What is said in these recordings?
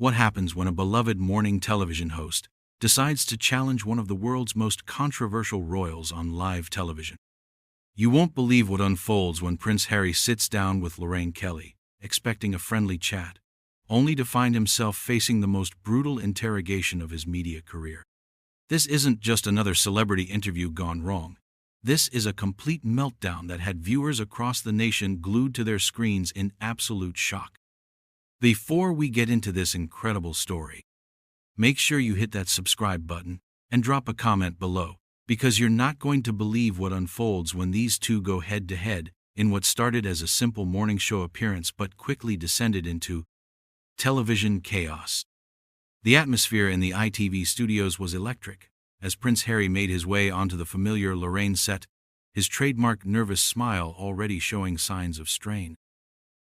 What happens when a beloved morning television host decides to challenge one of the world's most controversial royals on live television? You won't believe what unfolds when Prince Harry sits down with Lorraine Kelly, expecting a friendly chat, only to find himself facing the most brutal interrogation of his media career. This isn't just another celebrity interview gone wrong. This is a complete meltdown that had viewers across the nation glued to their screens in absolute shock. Before we get into this incredible story, make sure you hit that subscribe button and drop a comment below, because you're not going to believe what unfolds when these two go head-to-head in what started as a simple morning show appearance but quickly descended into television chaos. The atmosphere in the ITV studios was electric, as Prince Harry made his way onto the familiar Lorraine set, his trademark nervous smile already showing signs of strain.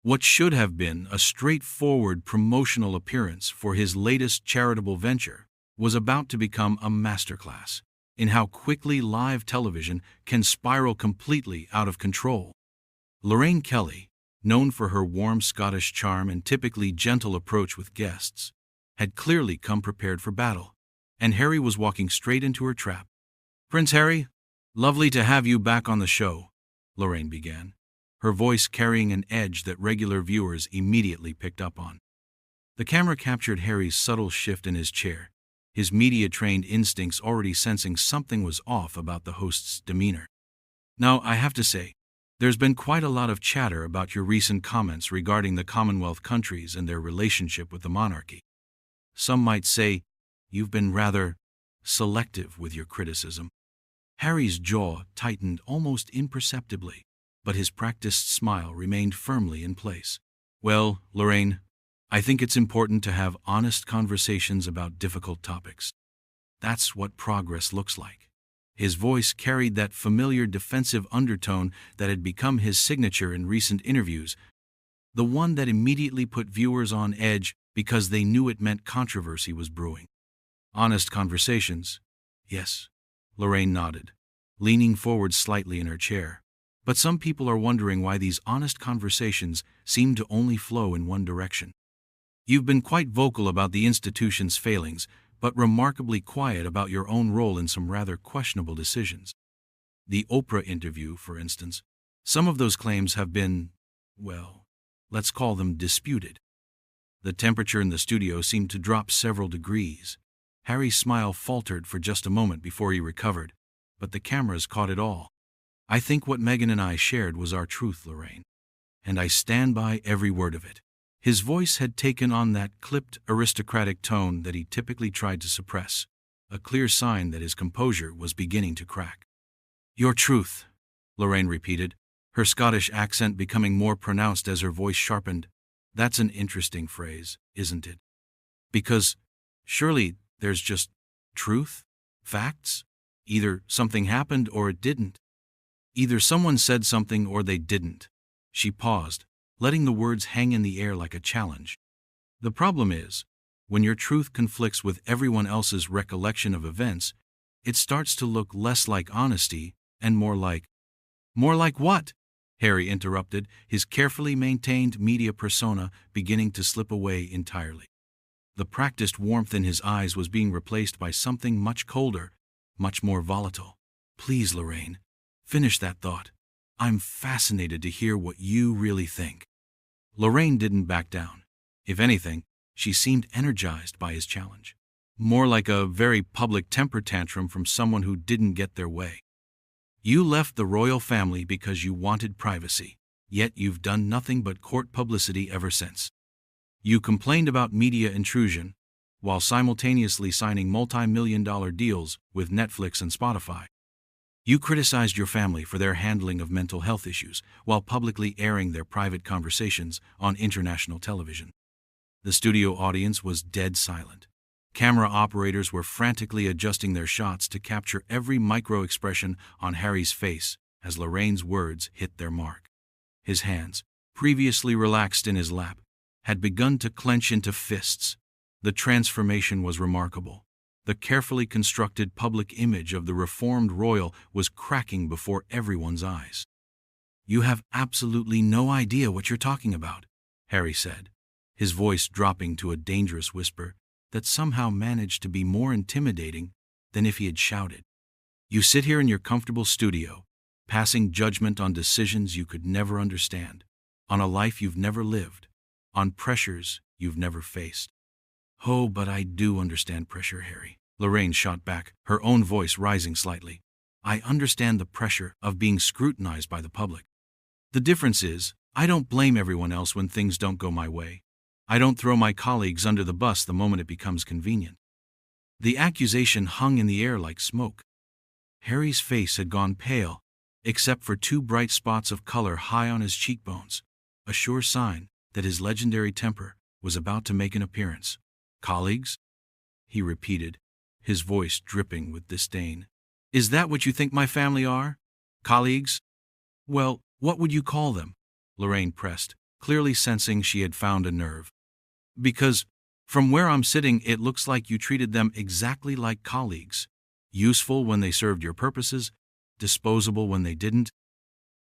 What should have been a straightforward promotional appearance for his latest charitable venture was about to become a masterclass in how quickly live television can spiral completely out of control. Lorraine Kelly, known for her warm Scottish charm and typically gentle approach with guests, had clearly come prepared for battle, and Harry was walking straight into her trap. "Prince Harry, lovely to have you back on the show," Lorraine began, her voice carrying an edge that regular viewers immediately picked up on. The camera captured Harry's subtle shift in his chair, his media-trained instincts already sensing something was off about the host's demeanor. "Now, I have to say, there's been quite a lot of chatter about your recent comments regarding the Commonwealth countries and their relationship with the monarchy. Some might say you've been rather selective with your criticism." Harry's jaw tightened almost imperceptibly, but his practiced smile remained firmly in place. "Well, Lorraine, I think it's important to have honest conversations about difficult topics. That's what progress looks like." His voice carried that familiar defensive undertone that had become his signature in recent interviews, the one that immediately put viewers on edge because they knew it meant controversy was brewing. "Honest conversations? Yes," Lorraine nodded, leaning forward slightly in her chair. "But some people are wondering why these honest conversations seem to only flow in one direction. You've been quite vocal about the institution's failings, but remarkably quiet about your own role in some rather questionable decisions. The Oprah interview, for instance. Some of those claims have been, well, let's call them disputed." The temperature in the studio seemed to drop several degrees. Harry's smile faltered for just a moment before he recovered, but the cameras caught it all. "I think what Meghan and I shared was our truth, Lorraine, and I stand by every word of it." His voice had taken on that clipped, aristocratic tone that he typically tried to suppress, a clear sign that his composure was beginning to crack. "Your truth," Lorraine repeated, her Scottish accent becoming more pronounced as her voice sharpened. "That's an interesting phrase, isn't it? Because surely there's just truth, facts. Either something happened or it didn't. Either someone said something or they didn't." She paused, letting the words hang in the air like a challenge. "The problem is, when your truth conflicts with everyone else's recollection of events, it starts to look less like honesty and more like—" "More like what?" Harry interrupted, his carefully maintained media persona beginning to slip away entirely. The practiced warmth in his eyes was being replaced by something much colder, much more volatile. "Please, Lorraine, finish that thought. I'm fascinated to hear what you really think." Lorraine didn't back down. If anything, she seemed energized by his challenge. More like a very public temper tantrum from someone who didn't get their way. "You left the royal family because you wanted privacy, yet you've done nothing but court publicity ever since. You complained about media intrusion, while simultaneously signing multi-million-dollar deals with Netflix and Spotify. You criticized your family for their handling of mental health issues, while publicly airing their private conversations on international television." The studio audience was dead silent. Camera operators were frantically adjusting their shots to capture every micro-expression on Harry's face as Lorraine's words hit their mark. His hands, previously relaxed in his lap, had begun to clench into fists. The transformation was remarkable. The carefully constructed public image of the reformed royal was cracking before everyone's eyes. "You have absolutely no idea what you're talking about," Harry said, his voice dropping to a dangerous whisper that somehow managed to be more intimidating than if he had shouted. You sit here in your comfortable studio, passing judgment on decisions you could never understand, on a life you've never lived, on pressures you've never faced. Oh, but I do understand pressure, Harry. Lorraine shot back, her own voice rising slightly. I understand the pressure of being scrutinized by the public. The difference is, I don't blame everyone else when things don't go my way. I don't throw my colleagues under the bus the moment it becomes convenient. The accusation hung in the air like smoke. Harry's face had gone pale, except for 2 bright spots of color high on his cheekbones, a sure sign that his legendary temper was about to make an appearance. Colleagues? He repeated, his voice dripping with disdain. Is that what you think my family are? Colleagues? Well, what would you call them? Lorraine pressed, clearly sensing she had found a nerve. Because, from where I'm sitting, it looks like you treated them exactly like colleagues. Useful when they served your purposes, disposable when they didn't.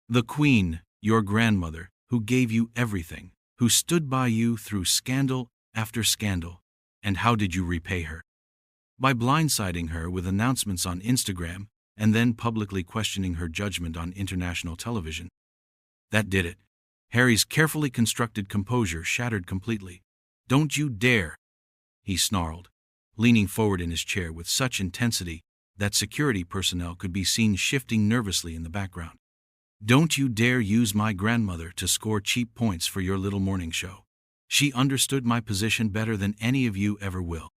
The Queen, your grandmother, who gave you everything, who stood by you through scandal after scandal. And how did you repay her? By blindsiding her with announcements on Instagram and then publicly questioning her judgment on international television. That did it. Harry's carefully constructed composure shattered completely. Don't you dare, he snarled, leaning forward in his chair with such intensity that security personnel could be seen shifting nervously in the background. Don't you dare use my grandmother to score cheap points for your little morning show. She understood my position better than any of you ever will.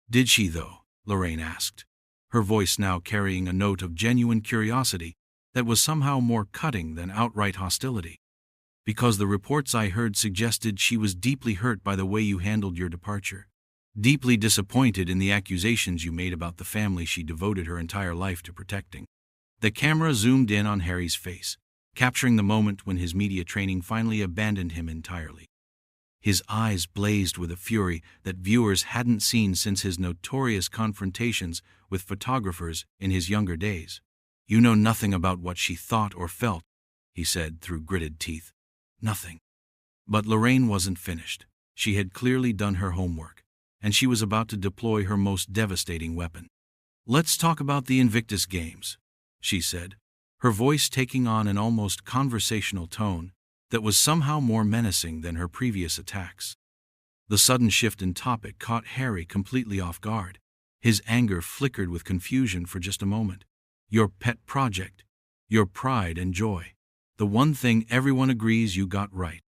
Did she, though? Lorraine asked, her voice now carrying a note of genuine curiosity that was somehow more cutting than outright hostility. Because the reports I heard suggested she was deeply hurt by the way you handled your departure, deeply disappointed in the accusations you made about the family she devoted her entire life to protecting. The camera zoomed in on Harry's face, capturing the moment when his media training finally abandoned him entirely. His eyes blazed with a fury that viewers hadn't seen since his notorious confrontations with photographers in his younger days. You know nothing about what she thought or felt, he said through gritted teeth. Nothing. But Lorraine wasn't finished. She had clearly done her homework, and she was about to deploy her most devastating weapon. Let's talk about the Invictus Games, she said, her voice taking on an almost conversational tone that was somehow more menacing than her previous attacks. The sudden shift in topic caught Harry completely off guard. His anger flickered with confusion for just a moment. Your pet project, your pride and joy, the one thing everyone agrees you got right.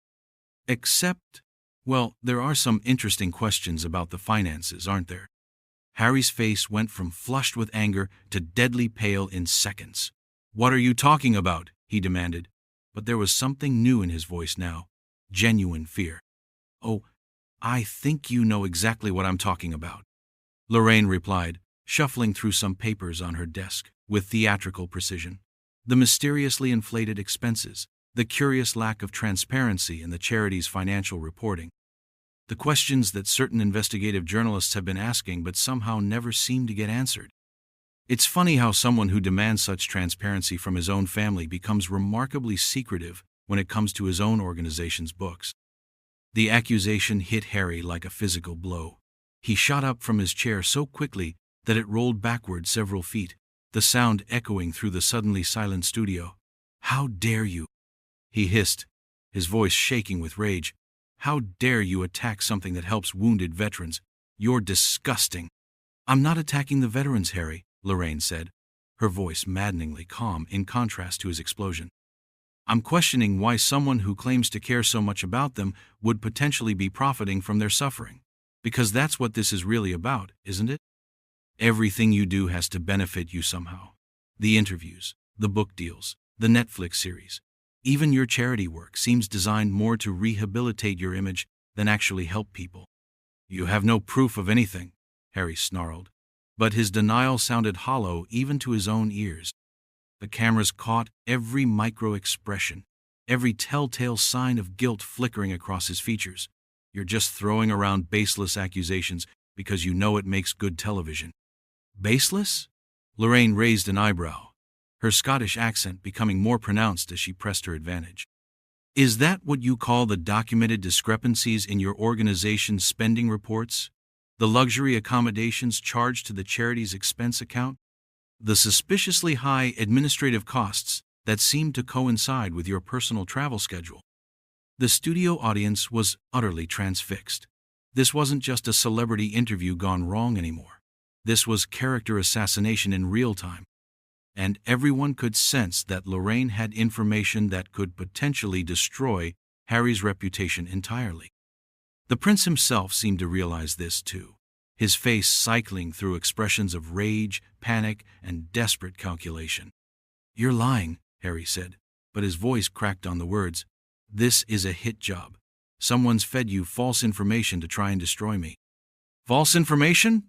Except, well, there are some interesting questions about the finances, aren't there? Harry's face went from flushed with anger to deadly pale in seconds. What are you talking about? He demanded. But there was something new in his voice now, genuine fear. Oh, I think you know exactly what I'm talking about, Lorraine replied, shuffling through some papers on her desk with theatrical precision. The mysteriously inflated expenses, the curious lack of transparency in the charity's financial reporting, the questions that certain investigative journalists have been asking but somehow never seem to get answered. It's funny how someone who demands such transparency from his own family becomes remarkably secretive when it comes to his own organization's books. The accusation hit Harry like a physical blow. He shot up from his chair so quickly that it rolled backward several feet, the sound echoing through the suddenly silent studio. How dare you? He hissed, his voice shaking with rage. How dare you attack something that helps wounded veterans? You're disgusting. I'm not attacking the veterans, Harry, Lorraine said, her voice maddeningly calm in contrast to his explosion. I'm questioning why someone who claims to care so much about them would potentially be profiting from their suffering. Because that's what this is really about, isn't it? Everything you do has to benefit you somehow. The interviews, the book deals, the Netflix series. Even your charity work seems designed more to rehabilitate your image than actually help people. You have no proof of anything, Harry snarled. But his denial sounded hollow even to his own ears. The cameras caught every micro-expression, every telltale sign of guilt flickering across his features. You're just throwing around baseless accusations because you know it makes good television. Baseless? Lorraine raised an eyebrow, her Scottish accent becoming more pronounced as she pressed her advantage. Is that what you call the documented discrepancies in your organization's spending reports? The luxury accommodations charged to the charity's expense account? The suspiciously high administrative costs that seemed to coincide with your personal travel schedule? The studio audience was utterly transfixed. This wasn't just a celebrity interview gone wrong anymore. This was character assassination in real time. And everyone could sense that Lorraine had information that could potentially destroy Harry's reputation entirely. The prince himself seemed to realize this too, his face cycling through expressions of rage, panic, and desperate calculation. "You're lying," Harry said, but his voice cracked on the words. "This is a hit job. Someone's fed you false information to try and destroy me." "False information?"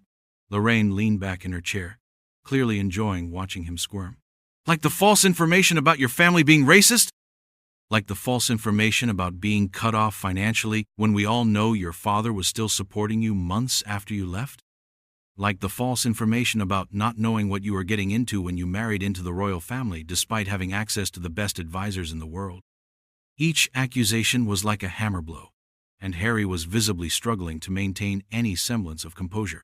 Lorraine leaned back in her chair, clearly enjoying watching him squirm. "Like the false information about your family being racist? Like the false information about being cut off financially when we all know your father was still supporting you months after you left? Like the false information about not knowing what you were getting into when you married into the royal family despite having access to the best advisors in the world?" Each accusation was like a hammer blow, and Harry was visibly struggling to maintain any semblance of composure.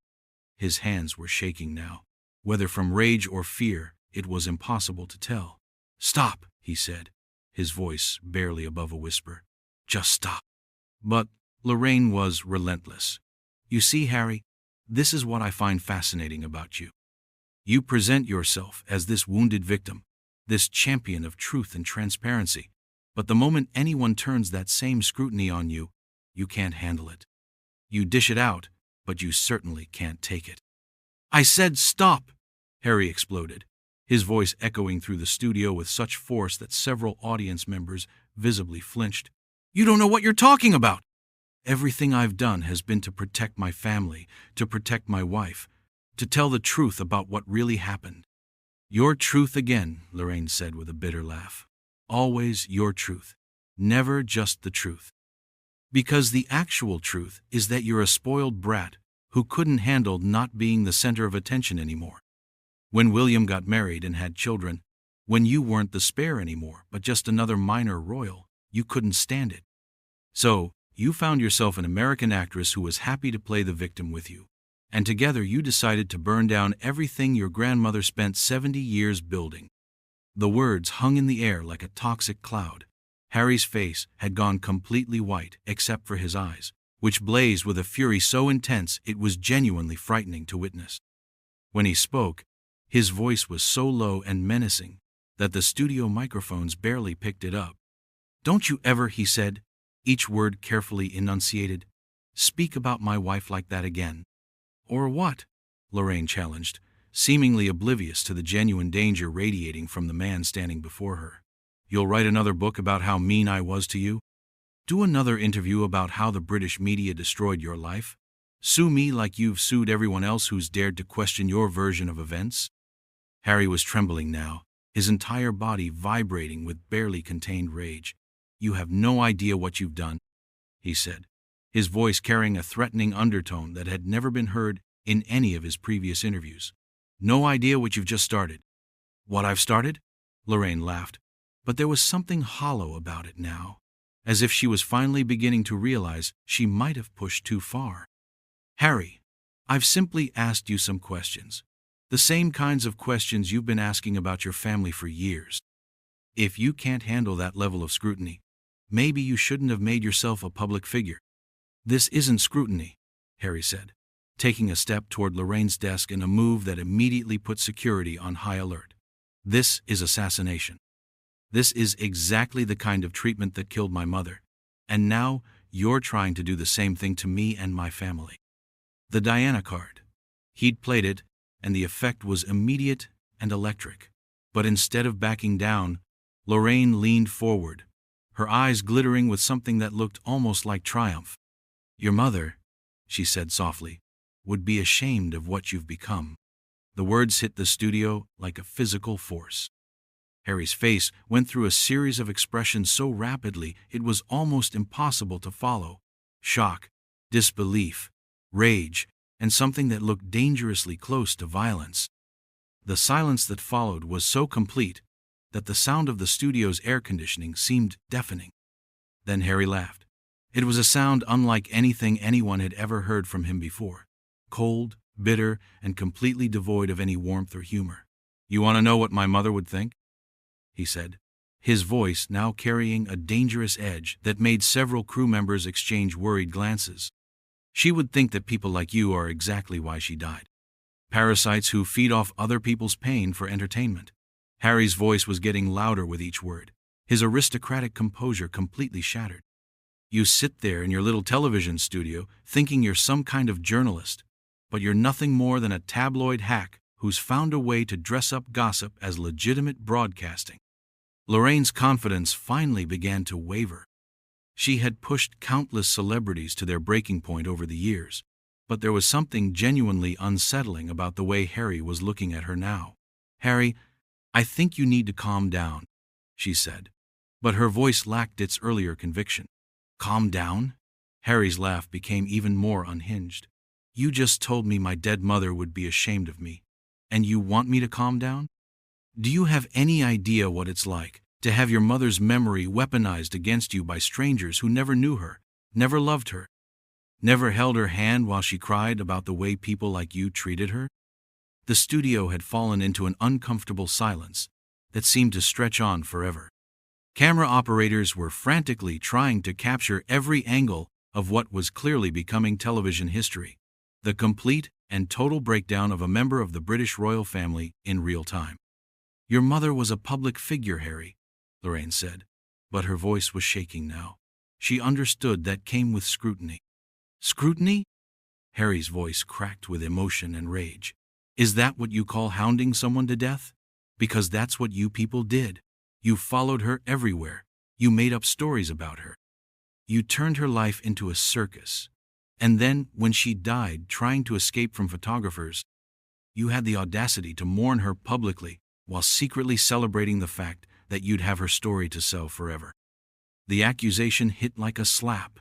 His hands were shaking now. Whether from rage or fear, it was impossible to tell. "Stop," he said, his voice barely above a whisper. "Just stop." But Lorraine was relentless. "You see, Harry, this is what I find fascinating about you. You present yourself as this wounded victim, this champion of truth and transparency, but the moment anyone turns that same scrutiny on you, you can't handle it. You dish it out, but you certainly can't take it." "I said stop!" Harry exploded, his voice echoing through the studio with such force that several audience members visibly flinched. "You don't know what you're talking about! Everything I've done has been to protect my family, to protect my wife, to tell the truth about what really happened." "Your truth again," Lorraine said with a bitter laugh. "Always your truth. Never just the truth. Because the actual truth is that you're a spoiled brat who couldn't handle not being the center of attention anymore. When William got married and had children, when you weren't the spare anymore, but just another minor royal, you couldn't stand it. So, you found yourself an American actress who was happy to play the victim with you, and together you decided to burn down everything your grandmother spent 70 years building." The words hung in the air like a toxic cloud. Harry's face had gone completely white except for his eyes, which blazed with a fury so intense it was genuinely frightening to witness. When he spoke, his voice was so low and menacing that the studio microphones barely picked it up. "Don't you ever," he said, each word carefully enunciated, "speak about my wife like that again." "Or what?" Lorraine challenged, seemingly oblivious to the genuine danger radiating from the man standing before her. "You'll write another book about how mean I was to you? Do another interview about how the British media destroyed your life? Sue me like you've sued everyone else who's dared to question your version of events?" Harry was trembling now, his entire body vibrating with barely contained rage. "You have no idea what you've done," he said, his voice carrying a threatening undertone that had never been heard in any of his previous interviews. "No idea what you've just started." "What I've started?" Lorraine laughed, but there was something hollow about it now, as if she was finally beginning to realize she might have pushed too far. "Harry, I've simply asked you some questions. The same kinds of questions you've been asking about your family for years. If you can't handle that level of scrutiny, maybe you shouldn't have made yourself a public figure." "This isn't scrutiny," Harry said, taking a step toward Lorraine's desk in a move that immediately put security on high alert. "This is assassination. This is exactly the kind of treatment that killed my mother, and now you're trying to do the same thing to me and my family." The Diana card. He'd played it, and the effect was immediate and electric. But instead of backing down, Lorraine leaned forward, her eyes glittering with something that looked almost like triumph. "Your mother," she said softly, "would be ashamed of what you've become." The words hit the studio like a physical force. Harry's face went through a series of expressions so rapidly it was almost impossible to follow. Shock, disbelief, rage, and something that looked dangerously close to violence. The silence that followed was so complete that the sound of the studio's air conditioning seemed deafening. Then Harry laughed. It was a sound unlike anything anyone had ever heard from him before. Cold, bitter, and completely devoid of any warmth or humor. "You want to know what my mother would think?" he said, his voice now carrying a dangerous edge that made several crew members exchange worried glances. "She would think that people like you are exactly why she died. Parasites who feed off other people's pain for entertainment." Harry's voice was getting louder with each word, his aristocratic composure completely shattered. "You sit there in your little television studio thinking you're some kind of journalist, but you're nothing more than a tabloid hack who's found a way to dress up gossip as legitimate broadcasting." Lorraine's confidence finally began to waver. She had pushed countless celebrities to their breaking point over the years, but there was something genuinely unsettling about the way Harry was looking at her now. "Harry, I think you need to calm down," she said, but her voice lacked its earlier conviction. "Calm down?" Harry's laugh became even more unhinged. "You just told me my dead mother would be ashamed of me, and you want me to calm down? Do you have any idea what it's like to have your mother's memory weaponized against you by strangers who never knew her, never loved her, never held her hand while she cried about the way people like you treated her?" The studio had fallen into an uncomfortable silence that seemed to stretch on forever. Camera operators were frantically trying to capture every angle of what was clearly becoming television history, the complete and total breakdown of a member of the British royal family in real time. "Your mother was a public figure, Harry," Lorraine said, but her voice was shaking now. She understood that came with scrutiny. "Scrutiny?" Harry's voice cracked with emotion and rage. "Is that what you call hounding someone to death? Because that's what you people did. You followed her everywhere. You made up stories about her. You turned her life into a circus. And then, when she died trying to escape from photographers, you had the audacity to mourn her publicly while secretly celebrating the fact that you'd have her story to sell forever." The accusation hit like a slap.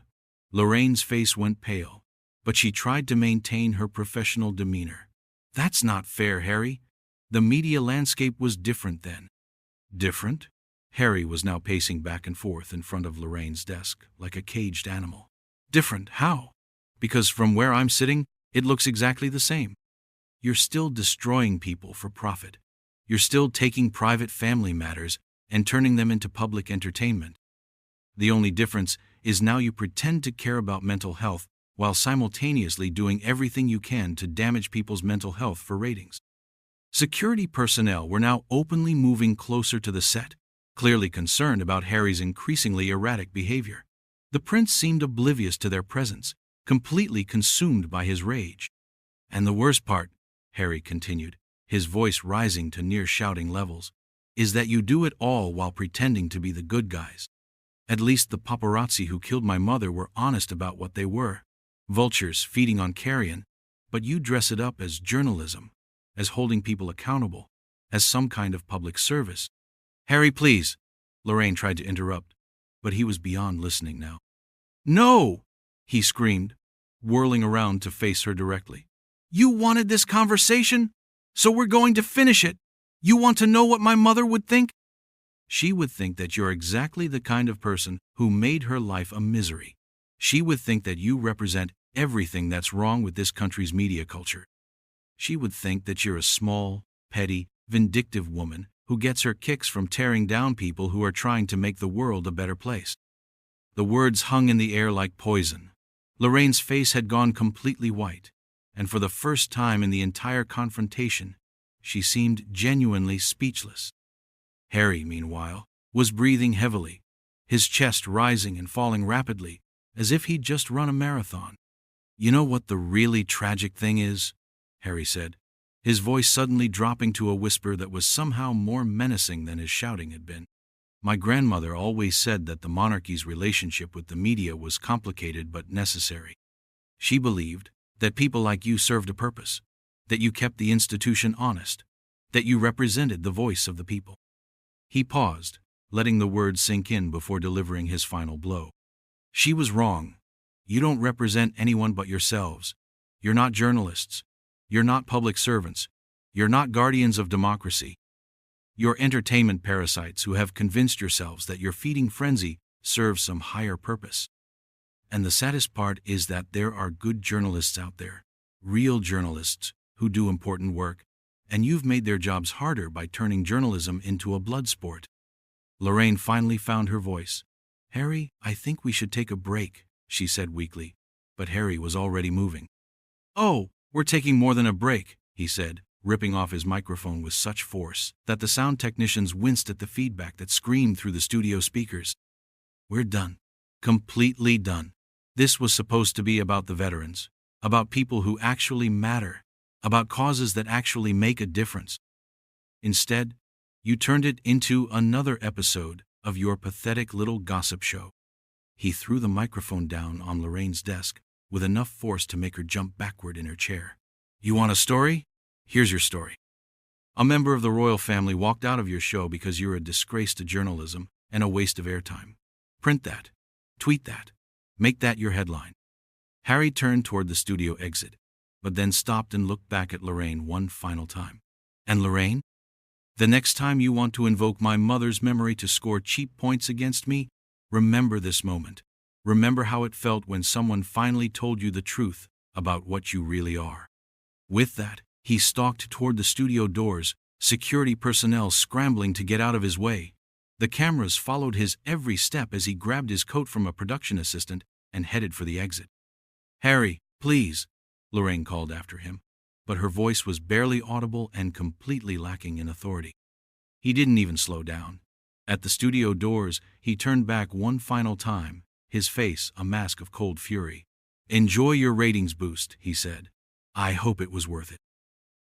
Lorraine's face went pale, but she tried to maintain her professional demeanor. "That's not fair, Harry. The media landscape was different then." "Different?" Harry was now pacing back and forth in front of Lorraine's desk, like a caged animal. "Different? How? Because from where I'm sitting, it looks exactly the same. You're still destroying people for profit. You're still taking private family matters and turning them into public entertainment. The only difference is now you pretend to care about mental health while simultaneously doing everything you can to damage people's mental health for ratings." Security personnel were now openly moving closer to the set, clearly concerned about Harry's increasingly erratic behavior. The prince seemed oblivious to their presence, completely consumed by his rage. "And the worst part," Harry continued, his voice rising to near shouting levels, "is that you do it all while pretending to be the good guys. At least the paparazzi who killed my mother were honest about what they were. Vultures feeding on carrion, but you dress it up as journalism, as holding people accountable, as some kind of public service." "Harry, please," Lorraine tried to interrupt, but he was beyond listening now. "No!" he screamed, whirling around to face her directly. "You wanted this conversation, so we're going to finish it. You want to know what my mother would think?" "She would think that you're exactly the kind of person who made her life a misery. She would think that you represent everything that's wrong with this country's media culture. She would think that you're a small, petty, vindictive woman who gets her kicks from tearing down people who are trying to make the world a better place." The words hung in the air like poison. Lorraine's face had gone completely white, and for the first time in the entire confrontation, she seemed genuinely speechless. Harry, meanwhile, was breathing heavily, his chest rising and falling rapidly, as if he'd just run a marathon. "You know what the really tragic thing is?" Harry said, his voice suddenly dropping to a whisper that was somehow more menacing than his shouting had been. "My grandmother always said that the monarchy's relationship with the media was complicated but necessary. She believed that people like you served a purpose, that you kept the institution honest, that you represented the voice of the people." He paused, letting the words sink in before delivering his final blow. "She was wrong. You don't represent anyone but yourselves. You're not journalists. You're not public servants. You're not guardians of democracy. You're entertainment parasites who have convinced yourselves that you're feeding frenzy serve some higher purpose. And the saddest part is that there are good journalists out there, real journalists, who do important work, and you've made their jobs harder by turning journalism into a blood sport. Lorraine finally found her voice. "Harry, I think we should take a break," she said weakly, but Harry was already moving. "Oh, we're taking more than a break," he said, ripping off his microphone with such force that the sound technicians winced at the feedback that screamed through the studio speakers. "We're done. Completely done. This was supposed to be about the veterans, about people who actually matter, about causes that actually make a difference. Instead, you turned it into another episode of your pathetic little gossip show." He threw the microphone down on Lorraine's desk with enough force to make her jump backward in her chair. "You want a story? Here's your story. A member of the royal family walked out of your show because you're a disgrace to journalism and a waste of airtime. Print that. Tweet that. Make that your headline." Harry turned toward the studio exit, but then stopped and looked back at Lorraine one final time. "And Lorraine? The next time you want to invoke my mother's memory to score cheap points against me, remember this moment. Remember how it felt when someone finally told you the truth about what you really are." With that, he stalked toward the studio doors, security personnel scrambling to get out of his way. The cameras followed his every step as he grabbed his coat from a production assistant and headed for the exit. "Harry, please," Lorraine called after him, but her voice was barely audible and completely lacking in authority. He didn't even slow down. At the studio doors, he turned back one final time, his face a mask of cold fury. "Enjoy your ratings boost," he said. "I hope it was worth it."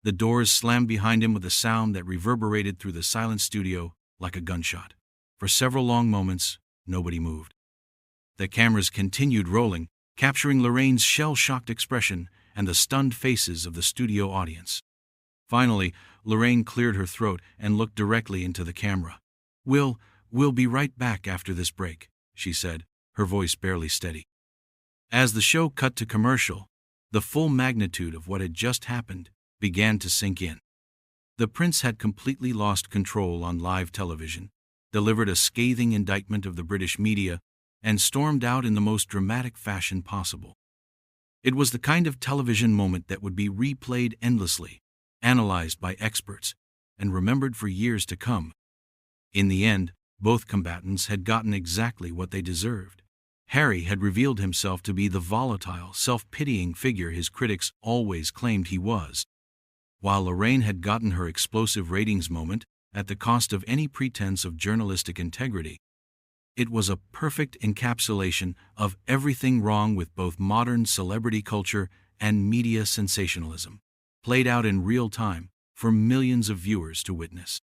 The doors slammed behind him with a sound that reverberated through the silent studio like a gunshot. For several long moments, nobody moved. The cameras continued rolling, capturing Lorraine's shell-shocked expression and the stunned faces of the studio audience. Finally, Lorraine cleared her throat and looked directly into the camera. We'll be right back after this break," she said, her voice barely steady. As the show cut to commercial, the full magnitude of what had just happened began to sink in. The prince had completely lost control on live television, delivered a scathing indictment of the British media, and stormed out in the most dramatic fashion possible. It was the kind of television moment that would be replayed endlessly, analyzed by experts, and remembered for years to come. In the end, both combatants had gotten exactly what they deserved. Harry had revealed himself to be the volatile, self-pitying figure his critics always claimed he was, while Lorraine had gotten her explosive ratings moment at the cost of any pretense of journalistic integrity. It was a perfect encapsulation of everything wrong with both modern celebrity culture and media sensationalism, played out in real time for millions of viewers to witness.